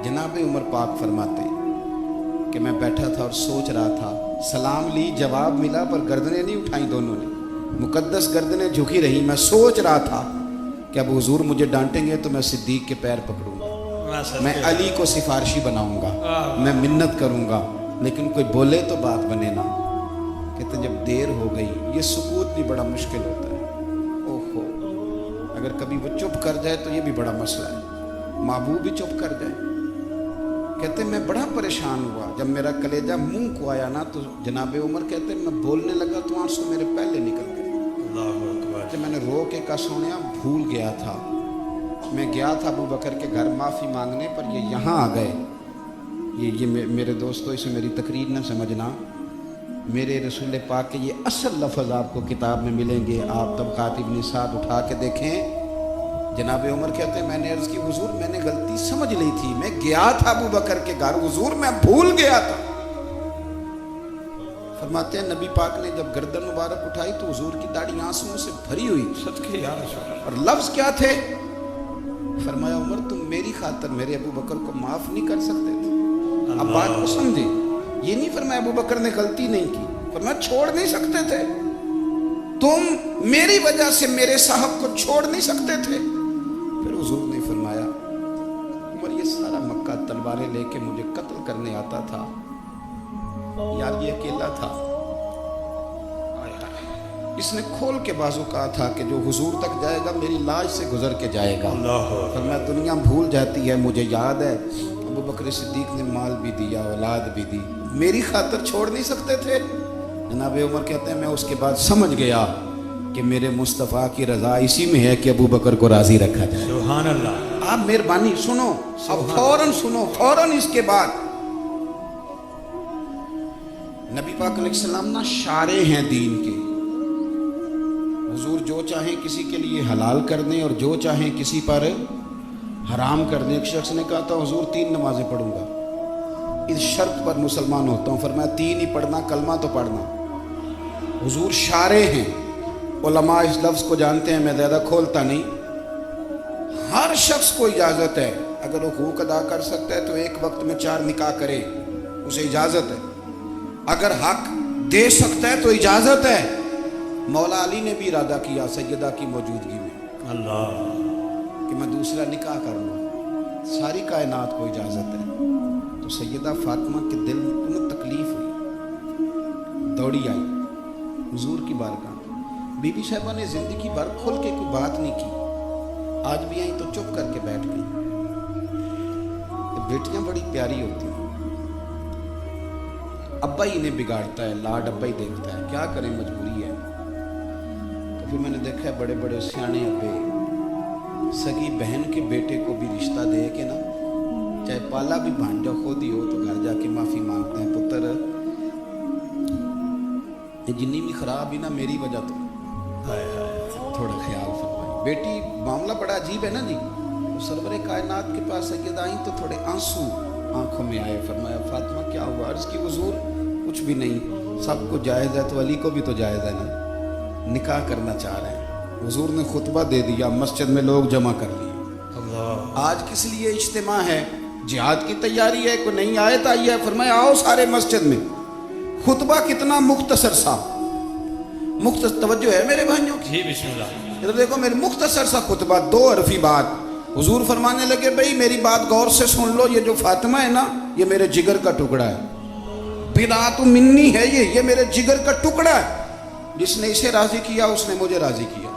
जनाब उमर पाक फरमाते हैं कि मैं बैठा था और सोच रहा था, सलाम ली, जवाब मिला, पर गर्दनें नहीं उठाई दोनों ने, मुकद्दस गर्दनें झुकी रही। मैं सोच रहा था कि अब हुजूर मुझे डांटेंगे तो मैं सिद्दीक के पैर पकड़ूंगा, मैं अली को सिफारशी बनाऊंगा, मैं मिन्नत करूंगा, लेकिन कोई बोले तो बात बने ना। कहते जब देर हो गई, ये सुकूत भी बड़ा मुश्किल होता है। ओहो, अगर कभी वो चुप कर जाए तो ये भी बड़ा मसला है, महबूब भी चुप कर जाए। कहते मैं बड़ा परेशान हुआ, जब मेरा कलेजा मुंह को आया ना तो जनाब उमर कहते मैं बोलने लगा तो आंसू मेरे पहले निकल गए। तो मैंने रो के कहा सोनिया भूल गया था, मैं गया था अबू बकर के घर माफ़ी मांगने, पर ये यहाँ आ गए। ये मेरे दोस्तों, इसे मेरी तकरीर न समझना, मेरे रसूल पाक के ये असल लफ्ज़ आपको किताब में मिलेंगे। आप तबक़ात इब्न साद उठा के देखें। जनाब उमर कहते हैं मैंने अर्ज़ की हुजूर मैंने गलती समझ ली थी, मैं गया था अबू बकर के घर, हुजूर मैं भूल गया था। फरमाते हैं नबी पाक ने जब गर्दन मुबारक उठाई तो हुजूर की दाढ़ी आंसुओं से भरी हुई, सदके या रसूल अल्लाह। और लफ्ज़ क्या थे? फरमाया उमर तुम मेरी खातर मेरे अबू बकर को माफ़ नहीं कर सकते थे। अब बात को समझे, ये नहीं फरमाया अबू बकर ने गलती नहीं की, फरमाया छोड़ नहीं सकते थे, तुम मेरी वजह से मेरे साहब को छोड़ नहीं सकते थे। फिर हुजूर ने फरमाया उमर ये सारा मक्का तलवारें लेके मुझे कत्ल करने आता था, यार ये अकेला था, इसने खोल के बाजू कहा था कि जो हुजूर तक जाएगा मेरी लाश से गुजर के जाएगा। फरमाया दुनिया भूल जाती है, मुझे याद है अबू बकर सिद्दीक ने माल भी दिया, औलाद भी दी, मेरी खातिर छोड़ नहीं सकते थे। जनाब उमर कहते हैं मैं उसके बाद समझ गया कि मेरे मुस्तफ़ा की रज़ा इसी में है कि अबू बकर को राज़ी रखा जाए। सुभान अल्लाह। आप मेहरबानी सुनो, अब फौरन सुनो, फौरन इसके बाद नबी पाक अलैहिस्सलाम ना शारे हैं दीन के। हुजूर जो चाहें किसी के लिए हलाल कर दें और जो चाहें किसी पर हराम कर दें। एक शख्स ने कहा था हुजूर 3 नमाजें पढ़ूंगा, इस शर्त पर मुसलमान होता हूँ। फरमाया 3 ही पढ़ना, कलमा तो पढ़ना। हुजूर शारे हैं, उलमा इस लफ्ज़ को जानते हैं, मैं ज़्यादा खोलता नहीं। हर शख्स को इजाज़त है, अगर वो हुकूक अदा कर सकता है तो एक वक्त में 4 निकाह करे, उसे इजाज़त है। अगर हक दे सकता है तो इजाज़त है। मौला अली ने भी इरादा किया सैयदा की मौजूदगी में अल्लाह कि मैं दूसरा निकाह कर लूँ, सारी कायनात को इजाज़त है। तो सैयदा फातिमा के दिल में उन्हें तकलीफ़ हुई, दौड़ी आई हुजूर की बारगाह। बीबी साहिबा ने ज़िंदगी भर खुल के कोई बात नहीं की, आज भी आई तो चुप करके बैठ गई। बेटियां बड़ी प्यारी होती हैं, अब्बा ही इन्हें बिगाड़ता है, लाड अब्बा ही देखता है, क्या करें मजबूरी है। तो फिर मैंने देखा है बड़े बड़े सियाने अब्बे सगी बहन के बेटे को भी रिश्ता दे के ना, चाहे पाला भी भांजा खुद ही हो, तो घर जाके माफ़ी मांगते हैं, पुत्र ये जिन्नी भी खराब ही ना मेरी वजह तो थोड़ा ख्याल फरमाए। बेटी मामला बड़ा अजीब है ना जी। सरवरे कायनात के पास सैयदा आई तो थोड़े आंसू आंखों में आए। फरमाया फातिमा क्या हुआ? अर्ज़ की हुजूर कुछ भी नहीं, सब कुछ जायज़ है तो अली को भी तो जायज़ है ना, निकाह करना चाह रहे हैं। हुजूर ने खुतबा दे दिया, मस्जिद में लोग जमा कर लिए। आज किस लिए इज्तिमा है? जिहाद की तैयारी है, कोई नई आयत आई है। फरमाया आओ सारे मस्जिद में। खुतबा कितना मुख्तसर सा, मुख्तसर तवज्जो है मेरे भाइयों की, बिस्मिल्लाह। इधर देखो मेरे मुख्तसर सा खुतबा, 2 हरफी बात। हुजूर फरमाने लगे भाई मेरी बात गौर से सुन लो, ये जो फातिमा है ना ये मेरे जिगर का टुकड़ा है, बिदातु मिन्नी है, ये मेरे जिगर का टुकड़ा है। जिसने इसे राजी किया उसने मुझे राजी किया,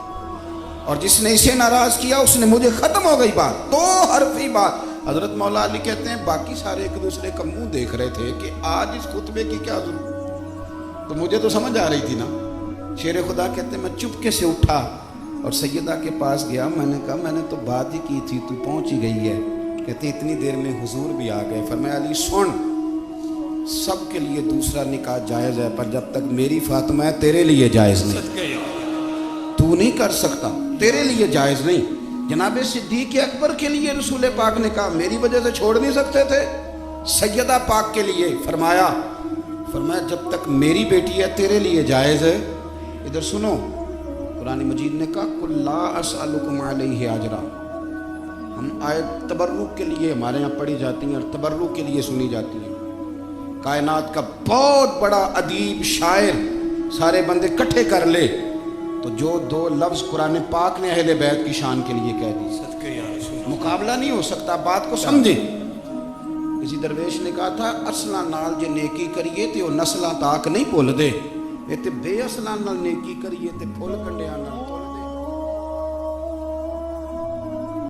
और जिसने इसे नाराज किया उसने मुझे, खत्म हो गई बात, 2 हरफी बात। हजरत मौला अली कहते हैं बाकी सारे एक दूसरे का मुंह देख रहे थे कि आज इस खुतबे की क्या जरूरत, तो मुझे तो समझ आ रही थी ना। शेर खुदा कहते मैं चुपके से उठा और सैयदा के पास गया। मैंने कहा मैंने तो बात ही की थी, तू पहुंच ही गई है। कहते इतनी देर में हुजूर भी आ गए। फरमाया अली सुन, सब के लिए दूसरा निकाह जायज़ है, पर जब तक मेरी फातिमा है तेरे लिए जायज़ नहीं, तू नहीं कर सकता, तेरे लिए जायज़ नहीं। जनाब सिद्दीक अकबर के लिए रसूल पाक ने कहा मेरी वजह से छोड़ नहीं सकते थे, सैयदा पाक के लिए फरमाया जब तक मेरी बेटी है तेरे लिए जायज़ है। इधर सुनो, कुरान मजीद ने कहा कुल ला असअलुकुम अलैहि अजरा, ہم آیت تبرک کے لیے ہمارے یہاں پڑھی جاتی ہیں اور تبرک کے لیے سنی جاتی ہیں. کائنات کا بہت بڑا ادیب شاعر سارے بندے کٹھے کر لے تو جو 2 لفظ قرآن پاک نے اہل بیت کی شان کے لیے کہہ دی, مقابلہ نہیں ہو سکتا. بات کو سمجھیں. کسی درویش نے کہا تھا اصلاں نال جے نیکی کریے تے وہ نسلاں تاک نہیں بھول دے, یہ تے بے اصلاں نال نیکی کریے تے پھل کنڈیاں نال